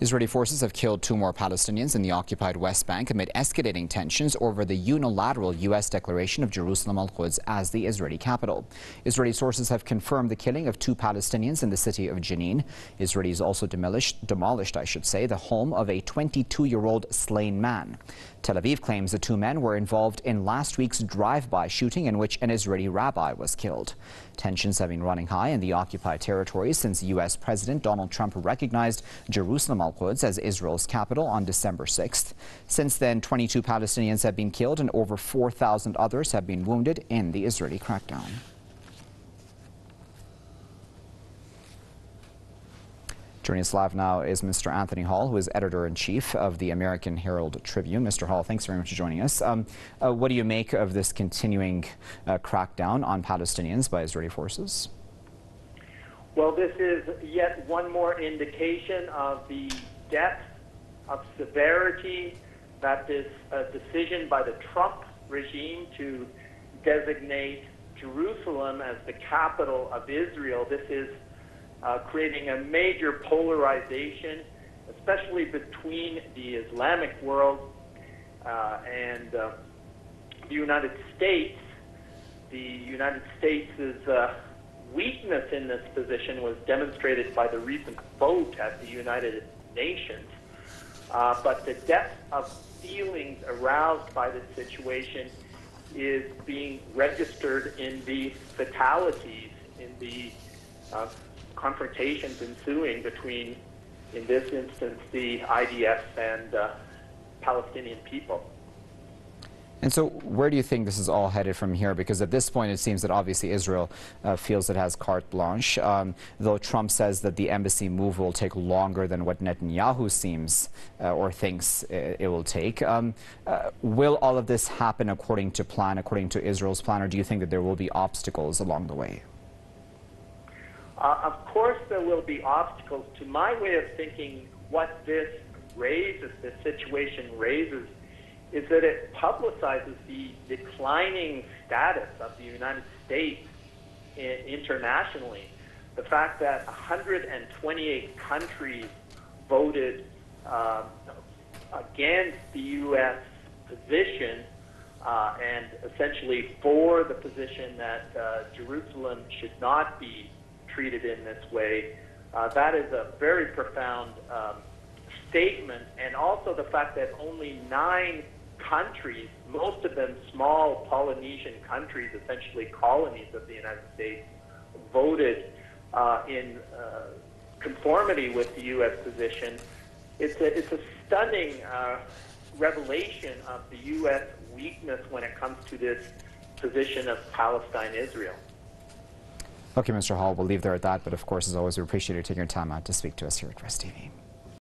Israeli forces have killed 2 more Palestinians in the occupied West Bank amid escalating tensions over the unilateral U.S. declaration of Jerusalem al-Quds as the Israeli capital. Israeli sources have confirmed the killing of 2 Palestinians in the city of Jenin. Israelis also demolished, the home of a 22-year-old slain man. Tel Aviv claims the 2 men were involved in last week's drive-by shooting in which an Israeli rabbi was killed. Tensions have been running high in the occupied territories since U.S. President Donald Trump recognized Jerusalem al-Quds as Israel's capital on December 6th. Since then, 22 Palestinians have been killed and over 4,000 others have been wounded in the Israeli crackdown. Joining us live now is Mr. Anthony Hall, who is editor-in-chief of the American Herald Tribune. Mr. Hall, thanks very much for joining us. What do you make of this continuing crackdown on Palestinians by Israeli forces? Well, this is yet one more indication of the depth of severity that this decision by the Trump regime to designate Jerusalem as the capital of Israel, this is creating a major polarization, especially between the Islamic world and the United States. The United States' weakness in this position was demonstrated by the recent vote at the United Nations. But the depth of feelings aroused by this situation is being registered in the fatalities, in the confrontations ensuing between, in this instance, the IDF and Palestinian people. And so where do you think this is all headed from here? Because at this point, it seems that obviously Israel feels it has carte blanche, though Trump says that the embassy move will take longer than what Netanyahu seems or thinks it will take. Will all of this happen according to plan, according to Israel's plan, or do you think that there will be obstacles along the way? Of course there will be obstacles. To my way of thinking, what this raises, this situation raises, is that it publicizes the declining status of the United States internationally. The fact that 128 countries voted against the U.S. position and essentially for the position that Jerusalem should not be treated in this way, that is a very profound statement. And also the fact that only 9 countries, most of them small Polynesian countries, essentially colonies of the United States, voted in conformity with the U.S. position. It's a stunning revelation of the U.S. weakness when it comes to this position of Palestine-Israel. Okay, Mr. Hall, we'll leave there at that, but of course, as always, we appreciate you taking your time out to speak to us here at Press TV.